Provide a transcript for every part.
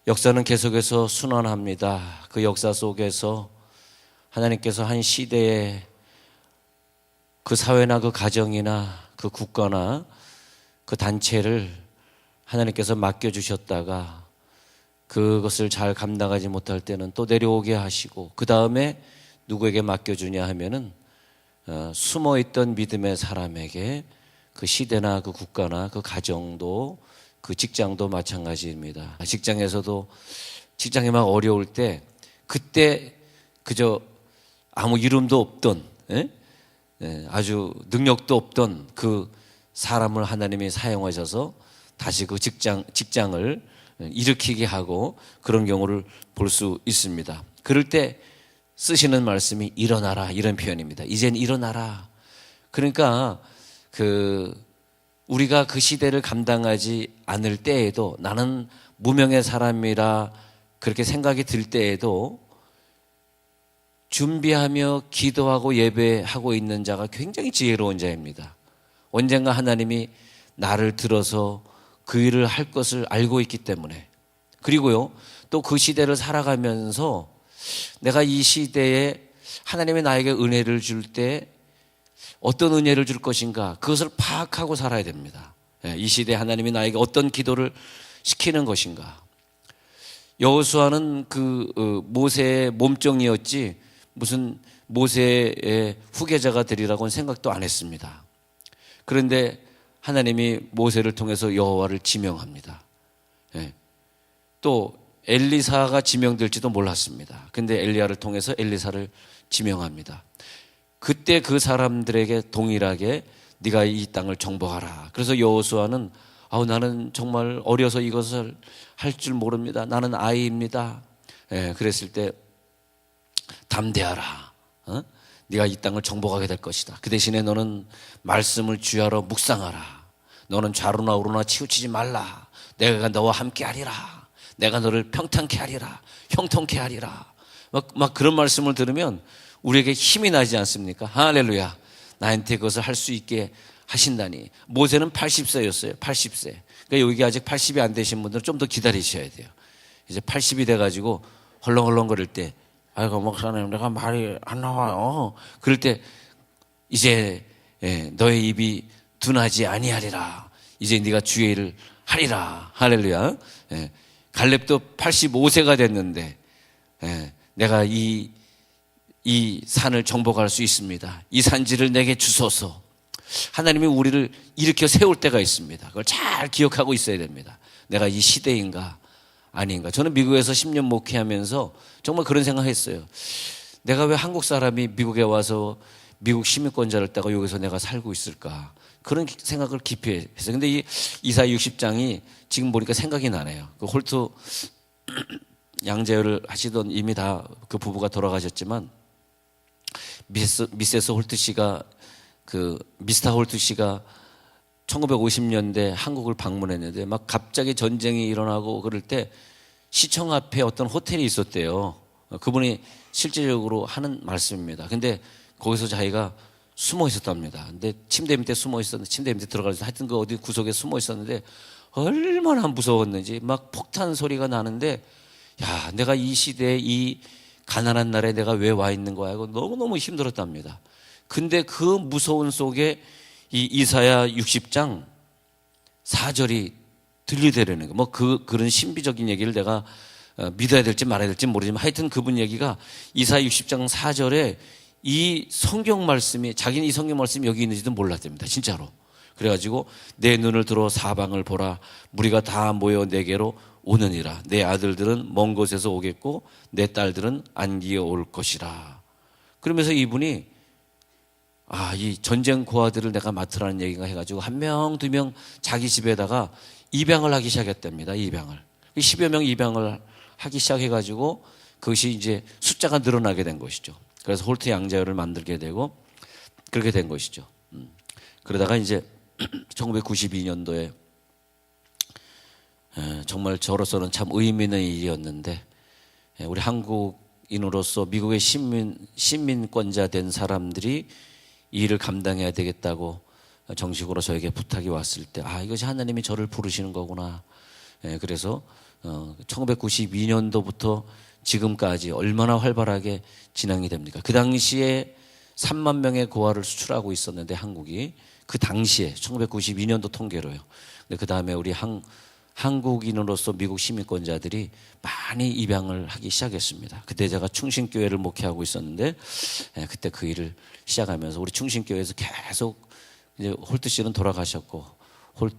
역사는 계속해서 순환합니다. 그 역사 속에서 하나님께서 한 시대에 그 사회나 그 가정이나 그 국가나 그 단체를 하나님께서 맡겨주셨다가 그것을 잘 감당하지 못할 때는 또 내려오게 하시고, 그 다음에 누구에게 맡겨주냐 하면은 숨어있던 믿음의 사람에게 그 시대나 그 국가나 그 가정도 그 직장도 마찬가지입니다. 직장에서도 직장이 막 어려울 때 그때 그저 아무 이름도 없던 아주 능력도 없던 그 사람을 하나님이 사용하셔서 다시 그 직장을 일으키게 하고 그런 경우를 볼 수 있습니다. 그럴 때 쓰시는 말씀이 일어나라, 이런 표현입니다. 이젠 일어나라. 그러니까 우리가 그 시대를 감당하지 않을 때에도, 나는 무명의 사람이라 그렇게 생각이 들 때에도 준비하며 기도하고 예배하고 있는 자가 굉장히 지혜로운 자입니다. 언젠가 하나님이 나를 들어서 그 일을 할 것을 알고 있기 때문에, 그리고요 또 그 시대를 살아가면서 내가 이 시대에 하나님이 나에게 은혜를 줄 때 어떤 은혜를 줄 것인가, 그것을 파악하고 살아야 됩니다. 이 시대에 하나님이 나에게 어떤 기도를 시키는 것인가. 여호수아는 모세의 몸종이었지 무슨 모세의 후계자가 되리라고는 생각도 안 했습니다. 그런데 하나님이 모세를 통해서 여호와를 지명합니다. 또 엘리사가 지명될지도 몰랐습니다. 근데 엘리야를 통해서 엘리사를 지명합니다. 그때 그 사람들에게 동일하게 네가 이 땅을 정복하라. 그래서 여호수아는 나는 정말 어려서 이것을 할 줄 모릅니다. 나는 아이입니다. 그랬을 때 담대하라. 네가 이 땅을 정복하게 될 것이다. 그 대신에 너는 말씀을 주야로 묵상하라. 너는 좌로나 우로나 치우치지 말라. 내가 너와 함께 하리라. 내가 너를 평탄케 하리라. 형통케 하리라. 막 그런 말씀을 들으면 우리에게 힘이 나지 않습니까? 할렐루야. 나한테 그것을 할 수 있게 하신다니. 모세는 80세였어요. 80세. 그러니까 여기 아직 80이 안 되신 분들은 좀 더 기다리셔야 돼요. 이제 80이 돼가지고 헐렁헐렁거릴 때, 아이고 목사님 내가 말이 안 나와요. 그럴 때 이제 너의 입이 둔하지 아니하리라. 이제 네가 주의 일을 하리라. 할렐루야. 갈렙도 85세가 됐는데 내가 이 산을 정복할 수 있습니다. 이 산지를 내게 주소서. 하나님이 우리를 일으켜 세울 때가 있습니다. 그걸 잘 기억하고 있어야 됩니다. 내가 이 시대인가 아닌가. 저는 미국에서 10년 목회하면서 정말 그런 생각했어요. 내가 왜 한국 사람이 미국에 와서 미국 시민권자를 따고 여기서 내가 살고 있을까. 그런 생각을 깊이 했어요. 근데 이 이사야 60장이 지금 보니까 생각이 나네요. 그 홀트 양자열을 하시던, 이미 다 그 부부가 돌아가셨지만 미세스 홀트 씨가, 미스터 홀트 씨가 1950년대 한국을 방문했는데 막 갑자기 전쟁이 일어나고 그럴 때 시청 앞에 어떤 호텔이 있었대요. 그분이 실제적으로 하는 말씀입니다. 근데 거기서 자기가 숨어 있었답니다. 근데 침대 밑에 숨어 있었는데, 침대 밑에 들어가서 하여튼 그 어디 구석에 숨어 있었는데 얼마나 무서웠는지 막 폭탄 소리가 나는데, 야, 내가 이 시대에 이 가난한 나라에 내가 왜 와 있는 거야 하고 너무너무 힘들었답니다. 근데 그 무서운 속에 이 이사야 60장 4절이 들리더라는 거. 그런 신비적인 얘기를 내가 믿어야 될지 말아야 될지 모르지만 하여튼 그분 얘기가 이사야 60장 4절에 이 성경 말씀이, 자기는 이 성경 말씀이 여기 있는지도 몰랐답니다. 진짜로. 그래가지고 내 눈을 들어 사방을 보라. 무리가 다 모여 내게로 오느니라. 내 아들들은 먼 곳에서 오겠고 내 딸들은 안기어 올 것이라. 그러면서 이분이 이 전쟁 고아들을 내가 맡으라는 얘기가 해가지고 한 명, 두 명 자기 집에다가 입양을 하기 시작했답니다. 입양을. 10여 명 입양을 하기 시작해가지고 그것이 이제 숫자가 늘어나게 된 것이죠. 그래서 홀트 양자열을 만들게 되고 그렇게 된 것이죠. 그러다가 이제 1992년도에 정말 저로서는 참 의미 있는 일이었는데, 우리 한국인으로서 미국의 시민권자 된 사람들이 이 일을 감당해야 되겠다고 정식으로 저에게 부탁이 왔을 때, 이것이 하나님이 저를 부르시는 거구나. 그래서 1992년도부터 지금까지 얼마나 활발하게 진행이 됩니까? 그 당시에 3만 명의 고아를 수출하고 있었는데 한국이 그 당시에 1992년도 통계로요. 근데 그 다음에 우리 한국인으로서 미국 시민권자들이 많이 입양을 하기 시작했습니다. 그때 제가 충신교회를 목회하고 있었는데 그때 그 일을 시작하면서 우리 충신교회에서 계속 이제 홀트 씨는 돌아가셨고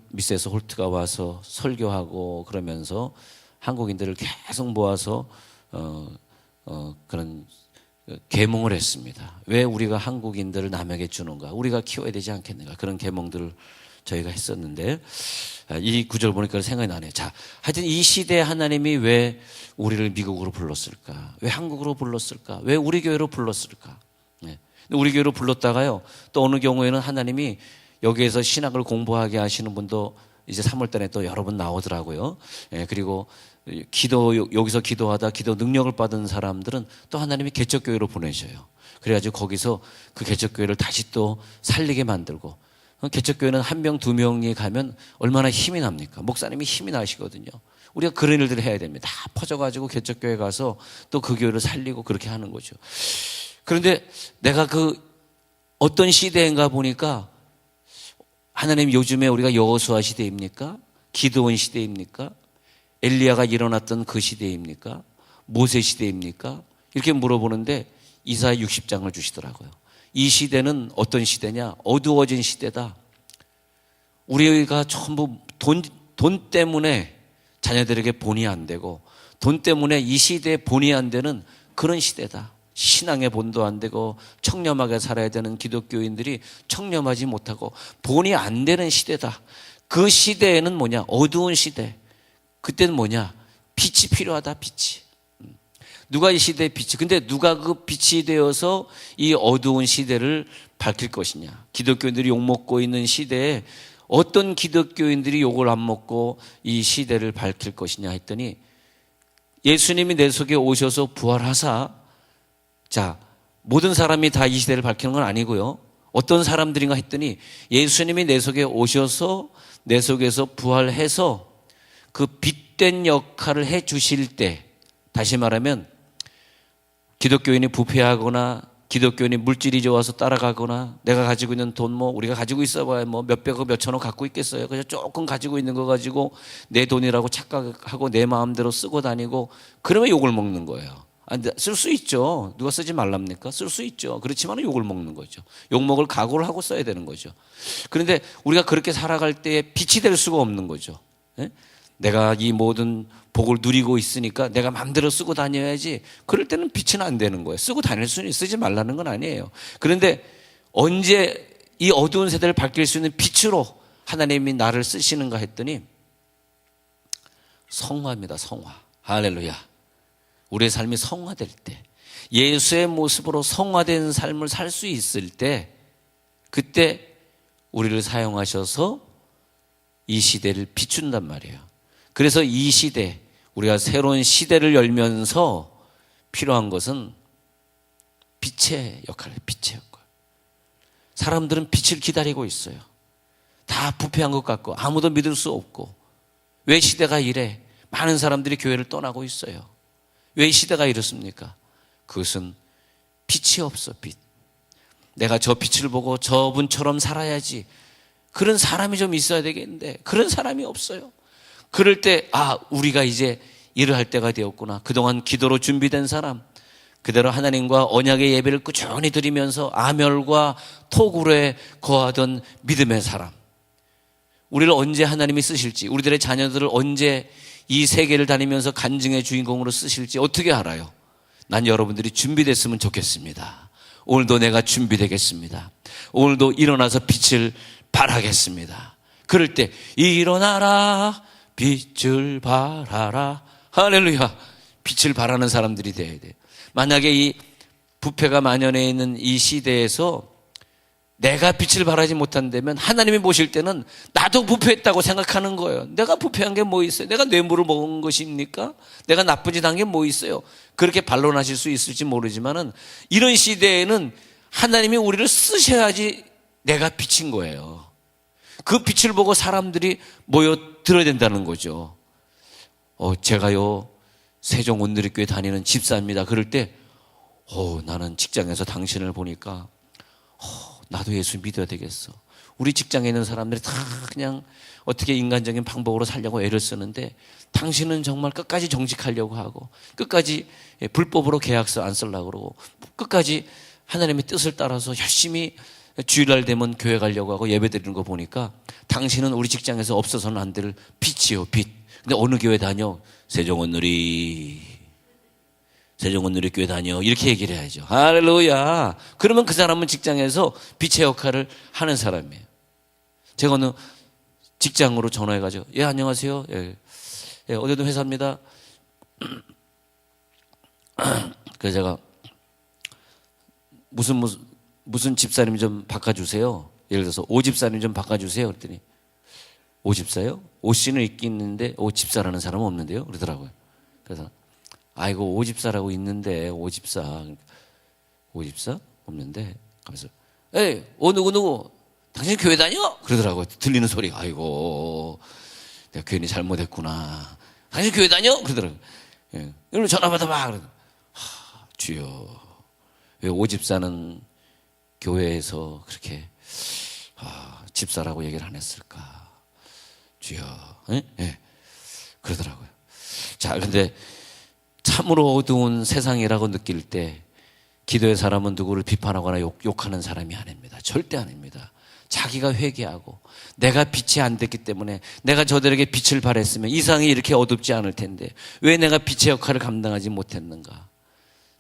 미스에서 홀트가 와서 설교하고 그러면서 한국인들을 계속 모아서 그런 계몽을 했습니다. 왜 우리가 한국인들을 남에게 주는가? 우리가 키워야 되지 않겠는가? 그런 계몽들을 저희가 했었는데 이 구절 보니까 생각이 나네요. 자, 하여튼 이 시대에 하나님이 왜 우리를 미국으로 불렀을까? 왜 한국으로 불렀을까? 왜 우리 교회로 불렀을까? 네. 우리 교회로 불렀다가요, 또 어느 경우에는 하나님이 여기에서 신학을 공부하게 하시는 분도 이제 3월 달에 또 여러 분 나오더라고요. 예, 그리고 여기서 기도하다 기도 능력을 받은 사람들은 또 하나님이 개척교회로 보내셔요. 그래가지고 거기서 그 개척교회를 다시 또 살리게 만들고, 개척교회는 1명, 2명이 가면 얼마나 힘이 납니까? 목사님이 힘이 나시거든요. 우리가 그런 일들을 해야 됩니다. 다 퍼져가지고 개척교회 가서 또 그 교회를 살리고 그렇게 하는 거죠. 그런데 내가 어떤 시대인가 보니까 하나님 요즘에 우리가 여호수아 시대입니까? 기드온 시대입니까? 엘리야가 일어났던 그 시대입니까? 모세 시대입니까? 이렇게 물어보는데 이사야 60장을 주시더라고요. 이 시대는 어떤 시대냐? 어두워진 시대다. 우리가 전부 돈 때문에 자녀들에게 본이 안 되고, 돈 때문에 이 시대에 본이 안 되는 그런 시대다. 신앙의 본도 안 되고 청렴하게 살아야 되는 기독교인들이 청렴하지 못하고 본이 안 되는 시대다. 그 시대에는 뭐냐? 어두운 시대. 그때는 뭐냐? 빛이 필요하다. 빛이. 누가 이 시대의 빛이, 근데 누가 그 빛이 되어서 이 어두운 시대를 밝힐 것이냐? 기독교인들이 욕먹고 있는 시대에 어떤 기독교인들이 욕을 안 먹고 이 시대를 밝힐 것이냐 했더니, 예수님이 내 속에 오셔서 부활하사, 자, 모든 사람이 다 이 시대를 밝히는 건 아니고요. 어떤 사람들인가 했더니, 예수님이 내 속에 오셔서 내 속에서 부활해서 그 빛된 역할을 해 주실 때, 다시 말하면 기독교인이 부패하거나 기독교인이 물질이 좋아서 따라가거나 내가 가지고 있는 돈 우리가 가지고 있어봐야 몇백억 몇천억 갖고 있겠어요. 그냥 조금 가지고 있는 거 가지고 내 돈이라고 착각하고 내 마음대로 쓰고 다니고, 그러면 욕을 먹는 거예요. 쓸 수 있죠. 누가 쓰지 말랍니까? 쓸 수 있죠. 그렇지만 욕을 먹는 거죠. 욕 먹을 각오를 하고 써야 되는 거죠. 그런데 우리가 그렇게 살아갈 때에 빛이 될 수가 없는 거죠. 예? 내가 이 모든 복을 누리고 있으니까 내가 마음대로 쓰고 다녀야지. 그럴 때는 빛은 안 되는 거예요. 쓰고 다닐 수는 쓰지 말라는 건 아니에요. 그런데 언제 이 어두운 세대를 밝힐 수 있는 빛으로 하나님이 나를 쓰시는가 했더니, 성화입니다. 성화. 할렐루야. 우리의 삶이 성화될 때, 예수의 모습으로 성화된 삶을 살 수 있을 때, 그때 우리를 사용하셔서 이 시대를 비춘단 말이에요. 그래서 이 시대, 우리가 새로운 시대를 열면서 필요한 것은 빛의 역할이에요. 빛의 역할. 사람들은 빛을 기다리고 있어요. 다 부패한 것 같고 아무도 믿을 수 없고, 왜 시대가 이래? 많은 사람들이 교회를 떠나고 있어요. 왜 이 시대가 이렇습니까? 그것은 빛이 없어. 빛. 내가 저 빛을 보고 저분처럼 살아야지. 그런 사람이 좀 있어야 되겠는데 그런 사람이 없어요. 그럴 때 우리가 이제 일을 할 때가 되었구나. 그동안 기도로 준비된 사람, 그대로 하나님과 언약의 예배를 꾸준히 드리면서 아멸과 토굴에 거하던 믿음의 사람, 우리를 언제 하나님이 쓰실지, 우리들의 자녀들을 언제 이 세계를 다니면서 간증의 주인공으로 쓰실지 어떻게 알아요? 난 여러분들이 준비됐으면 좋겠습니다. 오늘도 내가 준비되겠습니다. 오늘도 일어나서 빛을 발하겠습니다. 그럴 때 일어나라, 빛을 발하라. 할렐루야. 빛을 발하는 사람들이 돼야 돼요. 만약에 이 부패가 만연해 있는 이 시대에서 내가 빛을 발하지 못한다면 하나님이 보실 때는 나도 부패했다고 생각하는 거예요. 내가 부패한 게 뭐 있어요? 내가 뇌물을 먹은 것입니까? 내가 나쁜 짓 한 게 뭐 있어요? 그렇게 반론하실 수 있을지 모르지만은, 이런 시대에는 하나님이 우리를 쓰셔야지 내가 빛인 거예요. 그 빛을 보고 사람들이 모여 들어야 된다는 거죠. 제가요 세종 온누리교회 다니는 집사입니다. 그럴 때 나는 직장에서 당신을 보니까 나도 예수 믿어야 되겠어. 우리 직장에 있는 사람들이 다 그냥 어떻게 인간적인 방법으로 살려고 애를 쓰는데 당신은 정말 끝까지 정직하려고 하고 끝까지 불법으로 계약서 안 쓰려고 그러고 끝까지 하나님의 뜻을 따라서 열심히 주일날 되면 교회 가려고 하고 예배 드리는 거 보니까 당신은 우리 직장에서 없어서는 안 될 빛이요, 빛. 근데 어느 교회 다녀? 세종온누리 교회 다녀. 이렇게 얘기를 해야죠. 할렐루야. 그러면 그 사람은 직장에서 빛의 역할을 하는 사람이에요. 제가 어느 직장으로 전화해가지고 예 안녕하세요. 예, 어디든 회사입니다. 그래서 제가 무슨 집사님 좀 바꿔주세요. 예를 들어서 오 집사님 좀 바꿔주세요. 그랬더니 오 집사요? 오 씨는 있긴 있는데 오 집사라는 사람은 없는데요. 그러더라고요. 그래서 아이고 오 집사라고 있는데 오 집사 없는데 하면서 에이 오 누구 당신 교회 다녀? 그러더라고요. 들리는 소리가 아이고 내가 괜히 잘못했구나. 당신 교회 다녀? 그러더라고요. 예. 이러면 전화 받아봐. 그러더라고요. 주여 왜 오 집사는 교회에서 그렇게 집사라고 얘기를 안 했을까? 주여, 예? 그러더라고요. 자, 근데 참으로 어두운 세상이라고 느낄 때 기도의 사람은 누구를 비판하거나 욕하는 사람이 아닙니다. 절대 아닙니다. 자기가 회개하고 내가 빛이 안 됐기 때문에 내가 저들에게 빛을 발했으면 이 세상이 이렇게 어둡지 않을 텐데 왜 내가 빛의 역할을 감당하지 못했는가?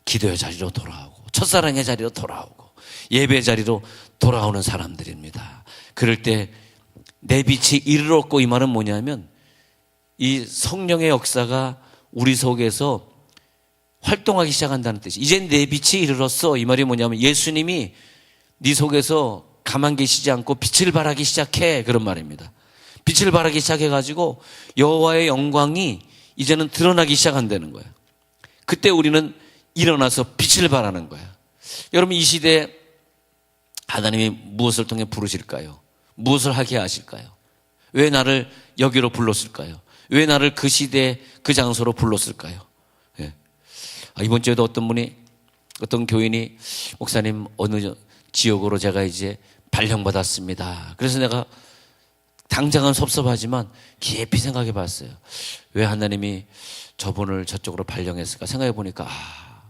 기도의 자리로 돌아오고 첫사랑의 자리로 돌아오고 예배의 자리로 돌아오는 사람들입니다. 그럴 때 내 빛이 이르렀고 이 말은 뭐냐면 이 성령의 역사가 우리 속에서 활동하기 시작한다는 뜻이 이젠 내 빛이 이르렀어 이 말이 뭐냐면 예수님이 네 속에서 가만 계시지 않고 빛을 발하기 시작해 그런 말입니다. 빛을 발하기 시작해가지고 여호와의 영광이 이제는 드러나기 시작한다는 거예요. 그때 우리는 일어나서 빛을 발하는 거예요. 여러분 이 시대에 하나님이 무엇을 통해 부르실까요? 무엇을 하게 하실까요? 왜 나를 여기로 불렀을까요? 왜 나를 그 시대 그 장소로 불렀을까요? 예. 이번 주에도 어떤 교인이 목사님 어느 지역으로 제가 이제 발령받았습니다. 그래서 내가 당장은 섭섭하지만 깊이 생각해 봤어요. 왜 하나님이 저분을 저쪽으로 발령했을까 생각해 보니까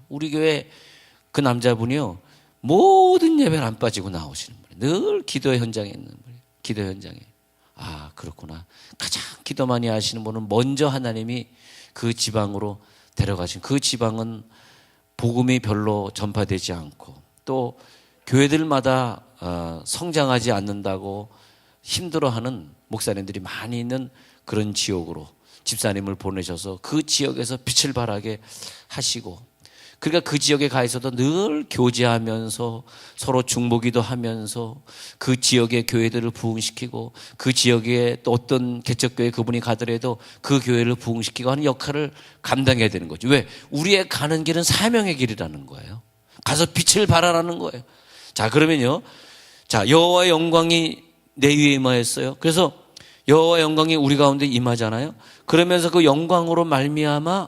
우리 교회 그 남자분이요 모든 예배를 안 빠지고 나오시는 분이에요. 늘 기도의 현장에 있는 분이에요. 기도의 현장에. 그렇구나. 가장 기도 많이 하시는 분은 먼저 하나님이 그 지방으로 데려가신 그 지방은 복음이 별로 전파되지 않고 또 교회들마다 성장하지 않는다고 힘들어하는 목사님들이 많이 있는 그런 지역으로 집사님을 보내셔서 그 지역에서 빛을 발하게 하시고 그러니까 그 지역에 가 있어도 늘 교제하면서 서로 중보기도 하면서 그 지역의 교회들을 부흥시키고 그 지역에 또 어떤 개척교회 그분이 가더라도 그 교회를 부흥시키고 하는 역할을 감당해야 되는 거죠. 왜? 우리의 가는 길은 사명의 길이라는 거예요. 가서 빛을 발하라는 거예요. 자, 그러면요. 자, 여호와의 영광이 내 위에 임하였어요. 그래서 여호와의 영광이 우리 가운데 임하잖아요. 그러면서 그 영광으로 말미암아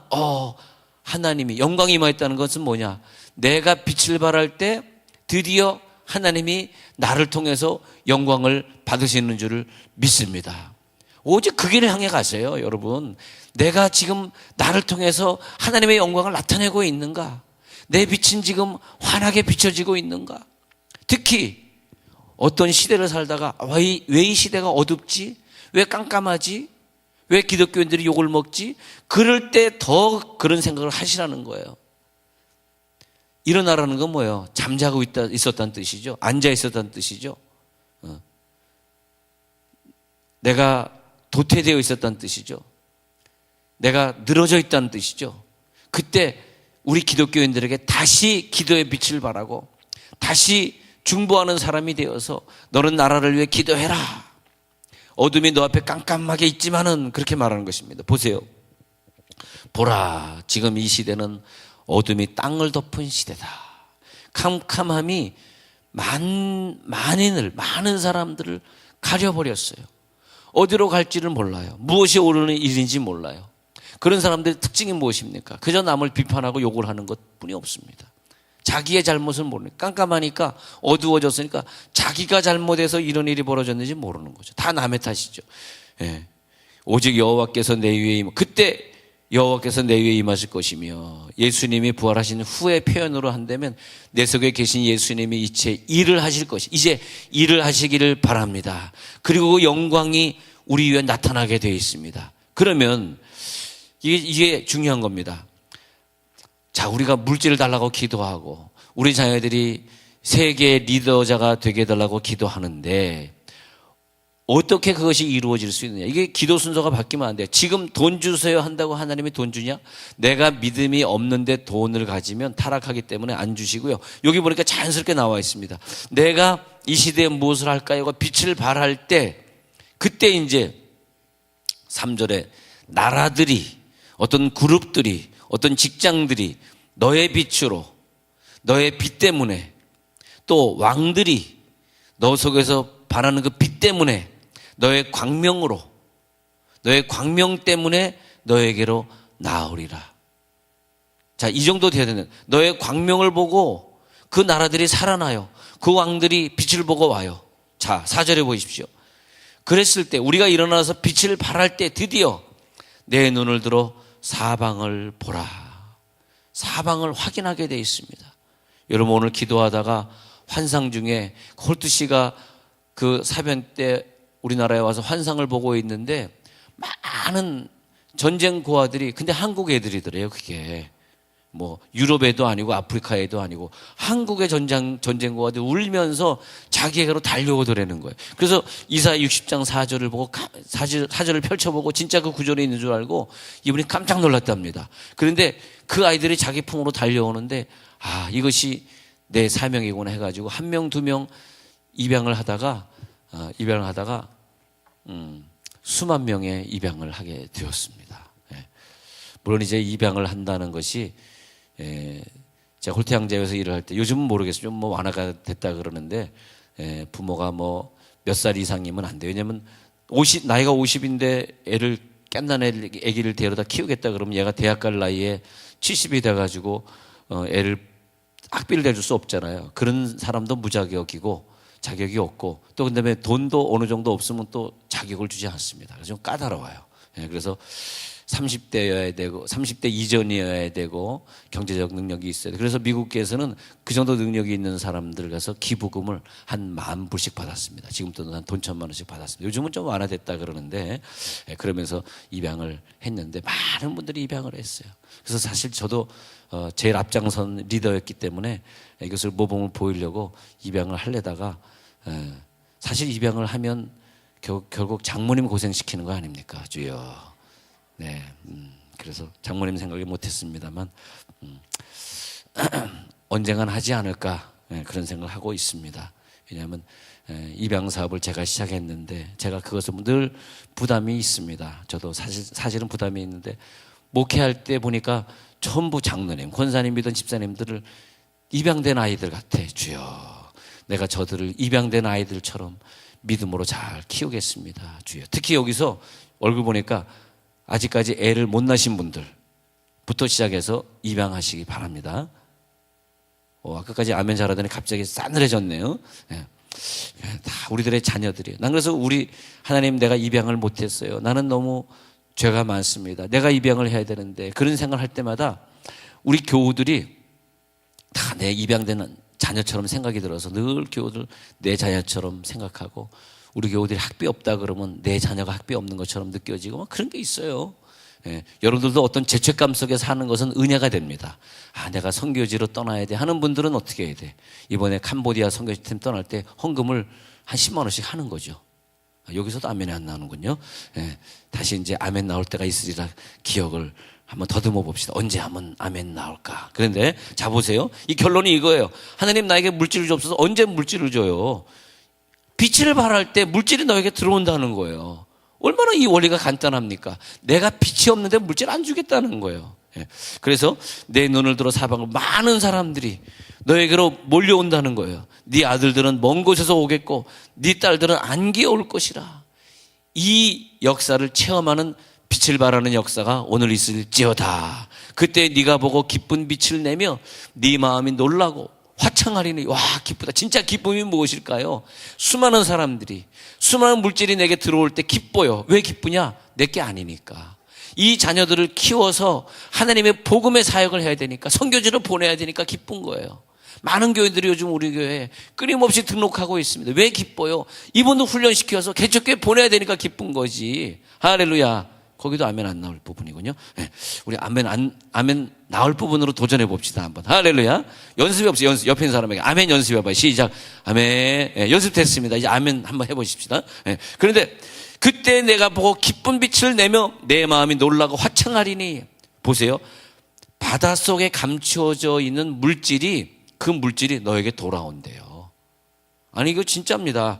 하나님이 영광이 임하였다는 것은 뭐냐? 내가 빛을 발할 때 드디어 하나님이 나를 통해서 영광을 받으시는 줄을 믿습니다. 오직 그 길을 향해 가세요, 여러분. 내가 지금 나를 통해서 하나님의 영광을 나타내고 있는가? 내 빛은 지금 환하게 비춰지고 있는가? 특히 어떤 시대를 살다가 왜 이 시대가 어둡지? 왜 깜깜하지? 왜 기독교인들이 욕을 먹지? 그럴 때 더 그런 생각을 하시라는 거예요. 일어나라는 건 뭐예요? 잠자고 있었다는 뜻이죠. 앉아 있었다는 뜻이죠. 내가 도태되어 있었다는 뜻이죠. 내가 늘어져 있다는 뜻이죠. 그때 우리 기독교인들에게 다시 기도의 빛을 발하고 다시 중보하는 사람이 되어서 너는 나라를 위해 기도해라. 어둠이 너 앞에 깜깜하게 있지만은 그렇게 말하는 것입니다. 보세요. 보라, 지금 이 시대는 어둠이 땅을 덮은 시대다. 캄캄함이 많은 사람들을 가려버렸어요. 어디로 갈지를 몰라요. 무엇이 오르는 일인지 몰라요. 그런 사람들의 특징이 무엇입니까? 그저 남을 비판하고 욕을 하는 것뿐이 없습니다. 자기의 잘못을 모르는, 깜깜하니까 어두워졌으니까 자기가 잘못해서 이런 일이 벌어졌는지 모르는 거죠. 다 남의 탓이죠. 예. 오직 여호와께서 내 위에 그때 여호와께서 내 위에 임하실 것이며, 예수님이 부활하신 후의 표현으로 한다면 내 속에 계신 예수님이 이제 일을 하실 것이, 이제 일을 하시기를 바랍니다. 그리고 그 영광이 우리 위에 나타나게 되어 있습니다. 그러면 이게 중요한 겁니다. 자, 우리가 물질을 달라고 기도하고 우리 자녀들이 세계 리더자가 되게 해달라고 기도하는데 어떻게 그것이 이루어질 수 있느냐. 이게 기도 순서가 바뀌면 안 돼요. 지금 돈 주세요 한다고 하나님이 돈 주냐? 내가 믿음이 없는데 돈을 가지면 타락하기 때문에 안 주시고요. 여기 보니까 자연스럽게 나와 있습니다. 내가 이 시대에 무엇을 할까요? 빛을 발할 때, 그때 이제 3절에 나라들이, 어떤 그룹들이, 어떤 직장들이 너의 빛으로, 너의 빛 때문에, 또 왕들이 너 속에서 바라는 그 빛 때문에, 너의 광명으로, 너의 광명 때문에 너에게로 나아오리라. 자, 이 정도 돼야 되는, 너의 광명을 보고 그 나라들이 살아나요. 그 왕들이 빛을 보고 와요. 자, 4절에 보십시오. 그랬을 때, 우리가 일어나서 빛을 발할 때 드디어 내 눈을 들어 사방을 보라. 사방을 확인하게 되어 있습니다. 여러분, 오늘 기도하다가 환상 중에 홀트 씨가 그 사변 때 우리나라에 와서 환상을 보고 있는데 많은 전쟁 고아들이, 근데 한국 애들이더래요. 그게 뭐 유럽에도 아니고 아프리카에도 아니고 한국의 전쟁 고아들이 울면서 자기에게로 달려오더라는 거예요. 그래서 이사야 60장 4절을 보고 4절을 펼쳐보고 진짜 그 구절에 있는 줄 알고 이분이 깜짝 놀랐답니다. 그런데 그 아이들이 자기 품으로 달려오는데, 아, 이것이 내 사명이구나 해가지고 1명 2명 입양을 하다가 수만 명의 입양을 하게 되었습니다. 예. 물론 이제 입양을 한다는 것이, 제가 홀트 양재에서 일을 할 때, 요즘은 모르겠어요. 좀 뭐 완화가 됐다 그러는데, 부모가 뭐 몇 살 이상이면 안 돼요. 왜냐면 나이가 50인데 애를, 갓난 애기를 데려다 키우겠다 그러면 얘가 대학 갈 나이에 70이 돼가지고 애를 학비를 대줄 수 없잖아요. 그런 사람도 무자격이고 자격이 없고, 또 그다음에 돈도 어느 정도 없으면 또 자격을 주지 않습니다. 그래서 좀 까다로워요. 그래서 30대여야 되고 30대 이전이어야 되고 경제적 능력이 있어야 돼요. 그래서 미국에서는 그 정도 능력이 있는 사람들 가서 기부금을 한 10,000불씩 받았습니다. 지금도 한 돈 1,000만 원씩 받았습니다. 요즘은 좀 완화됐다 그러는데, 그러면서 입양을 했는데 많은 분들이 입양을 했어요. 그래서 사실 저도 제일 앞장선 리더였기 때문에 이것을 모범을 보이려고 입양을 하려다가, 사실 입양을 하면 결국 장모님 고생시키는 거 아닙니까? 주여. 네, 그래서 장모님 생각을 못했습니다만, 언젠간 하지 않을까, 그런 생각을 하고 있습니다. 왜냐하면 입양 사업을 제가 시작했는데 제가 그것은 늘 부담이 있습니다. 저도 사실은 부담이 있는데, 목회할 때 보니까 전부 장로님, 권사님이든 집사님들을 입양된 아이들 같아. 주여, 내가 저들을 입양된 아이들처럼 믿음으로 잘 키우겠습니다. 주여. 특히 여기서 얼굴 보니까 아직까지 애를 못 낳으신 분들부터 시작해서 입양하시기 바랍니다. 아까까지 아멘 잘하더니 갑자기 싸늘해졌네요. 다 우리들의 자녀들이에요. 난 그래서 우리 하나님, 내가 입양을 못했어요. 나는 너무 죄가 많습니다. 내가 입양을 해야 되는데, 그런 생각을 할 때마다 우리 교우들이 다 내 입양된 자녀처럼 생각이 들어서 늘 교우들 내 자녀처럼 생각하고, 우리 교우들이 학비 없다 그러면 내 자녀가 학비 없는 것처럼 느껴지고 막 그런 게 있어요. 여러분들도 어떤 죄책감 속에 사는 것은 은혜가 됩니다. 아, 내가 선교지로 떠나야 돼 하는 분들은 어떻게 해야 돼? 이번에 캄보디아 선교지팀 떠날 때 헌금을 한 10만 원씩 하는 거죠. 여기서도 아멘이 안 나오는군요. 다시 이제 아멘 나올 때가 있으리라 기억을 한번 더듬어 봅시다. 언제 하면 아멘 나올까? 그런데 자, 보세요. 이 결론이 이거예요. 하나님, 나에게 물질을 줍소서. 언제 물질을 줘요? 빛을 발할 때 물질이 너에게 들어온다는 거예요. 얼마나 이 원리가 간단합니까? 내가 빛이 없는데 물질 안 주겠다는 거예요. 그래서 내 눈을 들어 사방을 많은 사람들이 너에게로 몰려온다는 거예요. 네 아들들은 먼 곳에서 오겠고 네 딸들은 안기에 올 것이라. 이 역사를 체험하는 빛을 발하는 역사가 오늘 있을지어다. 그때 네가 보고 기쁜 빛을 내며 네 마음이 놀라고 화창하리니. 와, 기쁘다. 진짜 기쁨이 무엇일까요? 수많은 사람들이, 수많은 물질이 내게 들어올 때 기뻐요. 왜 기쁘냐? 내게 아니니까. 이 자녀들을 키워서 하나님의 복음의 사역을 해야 되니까, 선교지를 보내야 되니까 기쁜 거예요. 많은 교회들이 요즘 우리 교회에 끊임없이 등록하고 있습니다. 왜 기뻐요? 이분도 훈련시켜서 개척교회 보내야 되니까 기쁜 거지. 할렐루야. 거기도 아멘 안 나올 부분이군요. 네. 우리 아멘 나올 부분으로 도전해 봅시다 한번. 할렐루야. 연습이 없어요. 옆에 있는 사람에게 아멘 연습해봐요. 시작. 아멘. 네, 연습됐습니다. 이제 아멘 한번 해보십시다. 네. 그런데 그때 내가 보고 기쁜 빛을 내며 내 마음이 놀라고 화창하리니. 보세요. 바닷속에 감추어져 있는 물질이, 그 물질이 너에게 돌아온대요. 아니 이거 진짜입니다.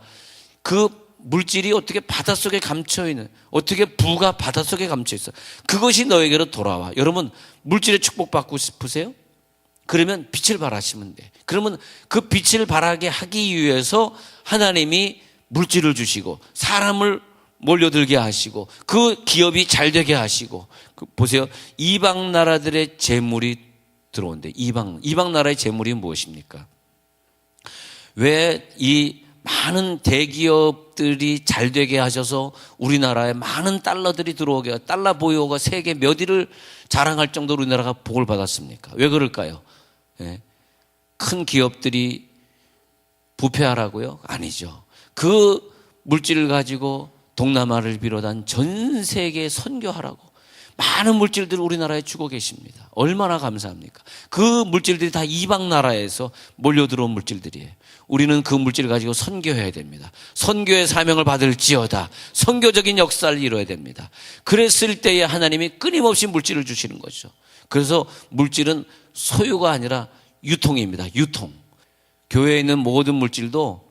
그 물질이 어떻게 바닷속에 감춰있는, 어떻게 부가 바닷속에 감춰있어. 그것이 너에게로 돌아와. 여러분 물질의 축복받고 싶으세요? 그러면 빛을 발하시면 돼. 그러면 그 빛을 발하게 하기 위해서 하나님이 물질을 주시고 사람을 몰려들게 하시고 그 기업이 잘 되게 하시고. 보세요. 이방 나라들의 재물이 들어온대. 이방 나라의 재물이 무엇입니까? 왜 이 많은 대기업들이 잘 되게 하셔서 우리나라에 많은 달러들이 들어오게, 달러 보유고가 세계 몇 위를 자랑할 정도로 우리나라가 복을 받았습니까? 왜 그럴까요? 예. 큰 기업들이 부패하라고요? 아니죠. 그 물질을 가지고 동남아를 비롯한 전 세계에 선교하라고 많은 물질들을 우리나라에 주고 계십니다. 얼마나 감사합니까? 그 물질들이 다 이방 나라에서 몰려들어온 물질들이에요. 우리는 그 물질을 가지고 선교해야 됩니다. 선교의 사명을 받을지어다. 선교적인 역사를 이뤄야 됩니다. 그랬을 때에 하나님이 끊임없이 물질을 주시는 거죠. 그래서 물질은 소유가 아니라 유통입니다. 유통. 교회에 있는 모든 물질도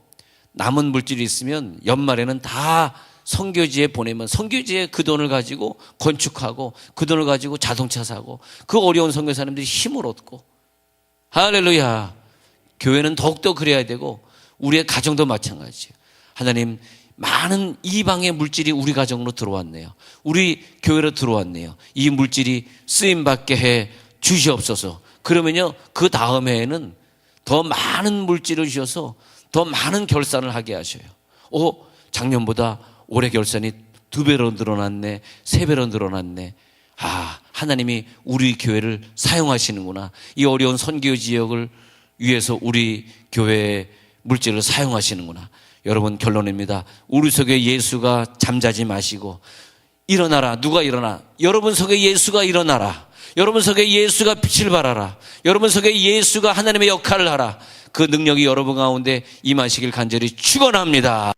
남은 물질이 있으면 연말에는 다 선교지에 보내면 선교지에 그 돈을 가지고 건축하고 그 돈을 가지고 자동차 사고 그 어려운 선교사님들이 힘을 얻고. 할렐루야. 교회는 더욱더 그래야 되고 우리의 가정도 마찬가지예요. 하나님, 많은 이방의 물질이 우리 가정으로 들어왔네요. 우리 교회로 들어왔네요. 이 물질이 쓰임받게 해 주시옵소서. 그러면요, 그 다음 해에는 더 많은 물질을 주셔서 더 많은 결산을 하게 하셔요. 작년보다 올해 결산이 2배로 늘어났네, 3배로 늘어났네. 하나님이 우리 교회를 사용하시는구나. 이 어려운 선교 지역을 위해서 우리 교회의 물질을 사용하시는구나. 여러분, 결론입니다. 우리 속에 예수가 잠자지 마시고 일어나라. 누가 일어나? 여러분 속에 예수가 일어나라. 여러분 속에 예수가 빛을 발하라. 여러분 속에 예수가 하나님의 역할을 하라. 그 능력이 여러분 가운데 임하시길 간절히 축원합니다.